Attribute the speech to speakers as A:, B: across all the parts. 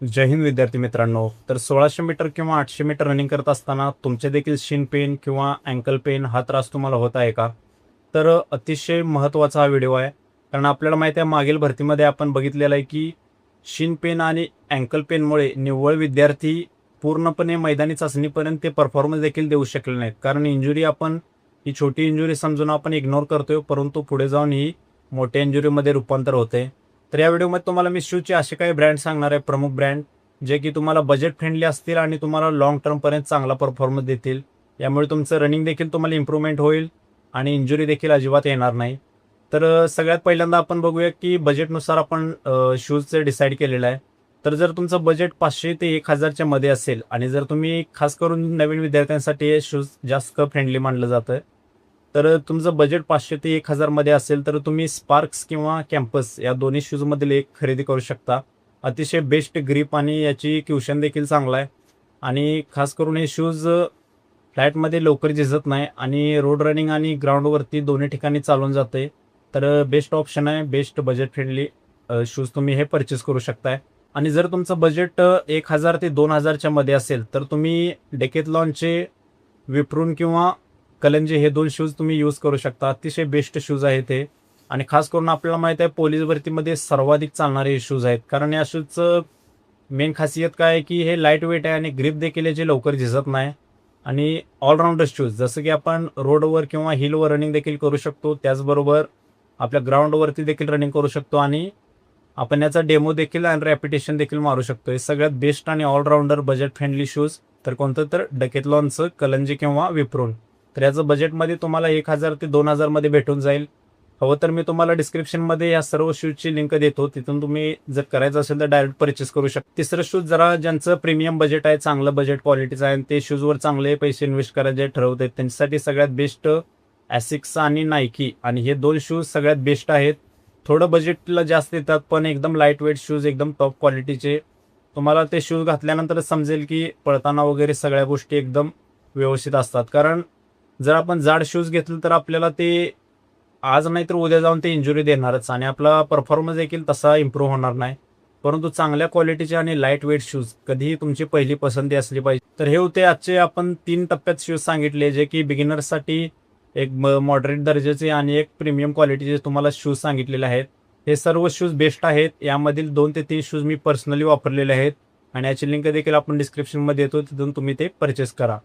A: जय हिंद विद्यार्थी मित्रांनो. तर 1600 मीटर किंवा 800 मीटर रनिंग करत असताना तुमचे देखील शिन पेन किंवा अँकल पेन हा त्रास तुम्हाला होत आहे का? तर अतिशय महत्त्वाचा हा व्हिडिओ आहे. कारण आपल्याला माहिती आहे मागील भरतीमध्ये आपण बघितलेलं आहे की शिन पेन आणि अँकल पेनमुळे निव्वळ विद्यार्थी पूर्णपणे मैदानी चाचणीपर्यंत ते परफॉर्मन्स देखील देऊ शकले नाहीत. कारण इंजुरी आपण ही छोटी इंजुरी समजून आपण इग्नोर करतोय, परंतु पुढे जाऊन ही मोठ्या इंजुरीमध्ये रूपांतर होते. तर या व्हिडिओमध्ये तुम्हाला मी शूजचे असे काही ब्रँड सांगणार आहे, प्रमुख ब्रँड जे की तुम्हाला बजेट फ्रेंडली असतील आणि तुम्हाला लाँग टर्मपर्यंत चांगला परफॉर्मन्स देतील. यामुळे तुमचं रनिंग देखील तुम्हाला इम्प्रूव्हमेंट होईल आणि इंजुरी देखील अजिबात येणार नाही. तर सगळ्यात पहिल्यांदा आपण बघूया की बजेटनुसार आपण शूजचे डिसाईड केलेलं आहे. तर जर तुमचं बजेट 500 ते 1000च्या मध्ये असेल आणि जर तुम्ही खास करून नवीन विद्यार्थ्यांसाठी हे शूज जास्त फ्रेंडली मानलं जातं. तर तुमचं बजेट 500 ते 1000 मध्ये असेल तर तुम्ही स्पार्क्स किंवा कॅम्पस या दोन्ही शूजमधील एक खरेदी करू शकता. अतिशय बेस्ट ग्रिप आणि याची क्युशन देखील चांगला आहे आणि खास करून हे शूज फ्लॅटमध्ये लवकर झिजत नाही आणि रोड रनिंग आणि ग्राउंडवरती दोन्ही ठिकाणी चालून जाते. तर बेस्ट ऑप्शन आहे, बेस्ट बजेट फ्रेंडली शूज तुम्ही हे परचेस करू शकताय. आणि जर तुमचं बजेट 1000 ते 2000च्या मध्ये असेल तर तुम्ही डेकेथलॉनचे विप्रून किंवा कलंजी हे 2 शूज तुम्ही यूज करू शकता. अतिशय बेस्ट शूज आहे ते आणि खास करून आपल्याला माहिती आहे पोलीस भरतीमध्ये सर्वाधिक चालणारे हे शूज आहेत. कारण या शूजचं मेन खासियत काय आहे की हे लाईट वेट आहे आणि ग्रिप देखील याची लवकर झिजत नाही आणि ऑलराऊंडर शूज जसं की आपण रोडवर किंवा हिलवर रनिंग देखील करू शकतो. त्याचबरोबर आपल्या ग्राउंडवरती देखील रनिंग करू शकतो आणि आपण याचा डेमो देखील आणि रॅपिटेशन देखील मारू शकतो. हे सगळ्यात बेस्ट आणि ऑलराऊंडर बजेट फ्रेंडली शूज तर कोणतं तर डेकेथलॉनचं कलंजी किंवा विप्रोन. तर याचं बजेटमध्ये तुम्हाला 1000 ते 2000 मध्ये भेटून जाईल. हवं तर मी तुम्हाला डिस्क्रिप्शनमध्ये या सर्व शूजची लिंक देतो, तिथून तुम्ही जर करायचं असेल तर डायरेक्ट परचेस करू शकता. तिसरं शूज जरा ज्यांचं प्रीमियम बजेट आहे, चांगलं बजेट क्वालिटीचं आहे आणि ते शूजवर चांगले पैसे इन्व्हेस्ट करायचे ठरवत आहेत त्यांच्यासाठी सगळ्यात बेस्ट ॲसिक्स आणि नायकी आणि हे 2 शूज सगळ्यात बेस्ट आहेत. थोडं बजेटला जास्त येतात पण एकदम लाईट वेट शूज, एकदम टॉप क्वालिटीचे. तुम्हाला ते शूज घातल्यानंतरच समजेल की पळताना वगैरे सगळ्या गोष्टी एकदम व्यवस्थित असतात. कारण जर आपण जाड शूज घेतलं तर आपल्याला ते आज नाही तर उद्या जाऊन ते इंजुरी देणारच आणि आपला परफॉर्मन्स देखील तसा इम्प्रूव्ह होणार नाही. परंतु चांगल्या क्वालिटीचे आणि लाईट वेट शूज कधीही तुमची पहिली पसंती असली पाहिजे. तर हे होते आजचे आपण 3 टप्प्यात शूज सांगितले, जे की बिगिनर्ससाठी एक मॉडरेट दर्जाचे आणि एक प्रीमियम क्वालिटीचे तुम्हाला शूज सांगितलेले आहेत. हे सर्व शूज बेस्ट आहेत. यामधील 2 ते 3 शूज मी पर्सनली वापरलेले आहेत आणि याची लिंक देखील आपण डिस्क्रिप्शनमध्ये देतो, तिथून तुम्ही ते परचेस करा.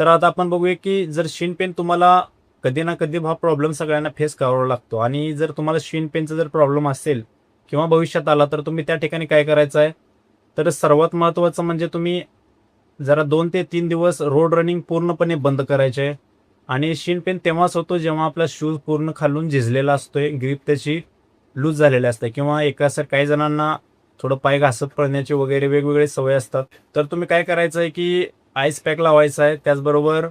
A: तर आता आपण बघूया की जर शिन पेन तुम्हाला कधी ना कधी हा प्रॉब्लेम सगळ्यांना फेस करावा लागतो आणि जर तुम्हाला शिन पेनचा जर प्रॉब्लेम असेल किंवा भविष्यात आला तर तुम्ही त्या ठिकाणी काय करायचं आहे, तर सर्वात महत्त्वाचं म्हणजे तुम्ही जरा 2 ते 3 दिवस रोड रनिंग पूर्णपणे बंद करायचे आहे. आणि शिन पेन तेव्हाच होतो जेव्हा आपला शूज पूर्ण खालून झिजलेला असतोय, ग्रीप त्याची लूज झालेली असते किंवा एकासार काही जणांना थोडं पाय घासत पडण्याचे वगैरे वेगवेगळे सवय असतात. तर तुम्ही काय करायचं आहे की आईस पॅक लावायचा आहे. त्याचबरोबर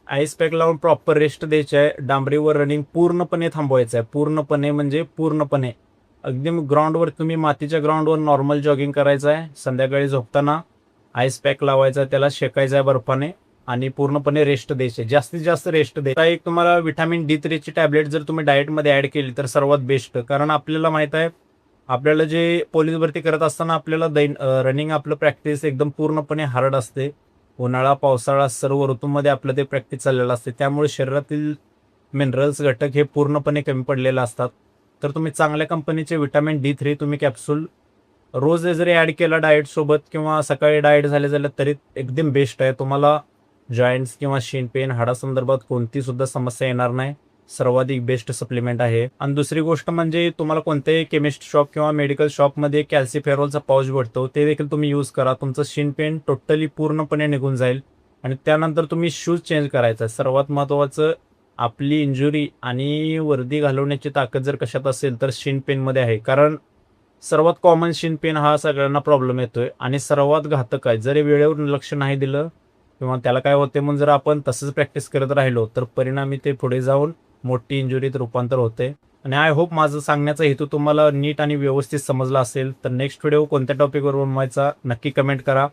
A: आईस पॅक लावून प्रॉपर रेस्ट द्यायची आहे. डांबरीवर रनिंग पूर्णपणे थांबवायचं आहे. पूर्णपणे म्हणजे पूर्णपणे अगदी ग्राउंडवर, तुम्ही मातीच्या ग्राउंडवर नॉर्मल जॉगिंग करायचं आहे. संध्याकाळी झोपताना आईस पॅक लावायचा, त्याला शेकायचं आहे बर्फाने आणि पूर्णपणे रेस्ट द्यायचे, जास्तीत जास्त रेस्ट द्यायचा. एक तुम्हाला विटामिन D3 ची टॅबलेट जर तुम्ही डाएटमध्ये ॲड केली तर सर्वात बेस्ट. कारण आपल्याला माहित आहे आपल्याला जे पोलीस भरती करत असताना आपल्याला रनिंग आपलं प्रॅक्टिस एकदम पूर्णपणे हार्ड असते. उन्हाळा पावसाळा सर्व ऋतूमध्ये आपलं ते प्रॅक्टिस चाललेलं असते, त्यामुळे शरीरातील मिनरल्स घटक हे पूर्णपणे कमी पडलेले असतात. तर तुम्ही चांगल्या कंपनीचे विटामिन D3 तुम्ही कॅप्सूल रोज जरी ॲड केला डाएटसोबत किंवा सकाळी डाएट झाले तरी एकदम बेस्ट आहे. तुम्हाला जॉईंट्स किंवा शिन पेन हाडासंदर्भात कोणती सुद्धा समस्या येणार नाही. सर्वाधिक बेस्ट सप्लिमेंट आहे. आणि दुसरी गोष्ट म्हणजे तुम्हाला कोणत्याही केमिस्ट शॉप किंवा मेडिकल शॉपमध्ये कॅल्सिफेरॉलचा पाऊच भेटतो, ते देखील तुम्ही यूज करा. तुमचं शिन पेन टोटली पूर्णपणे निघून जाईल आणि त्यानंतर तुम्ही शूज चेंज करायचा. सर्वात महत्त्वाचं, आपली इंजुरी आणि वर्दी घालवण्याची ताकद जर कशात असेल तर शिन पेनमध्ये आहे. कारण सर्वात कॉमन शिन पेन हा सगळ्यांना प्रॉब्लेम येतोय आणि सर्वात घातक आहे. जरी वेळेवर लक्ष नाही दिलं किंवा त्याला काय होते म्हणून जर आपण तसंच प्रॅक्टिस करत राहिलो तर परिणामी ते पुढे जाऊन मोठी इंजुरीत रूपांतर होते. आणि आय होप माझं सांगण्याचा हेतू तुम्हाला नीट आणि व्यवस्थित समजला असेल. तर नेक्स्ट व्हिडिओ कोणत्या टॉपिकवर बनवायचा नक्की कमेंट करा.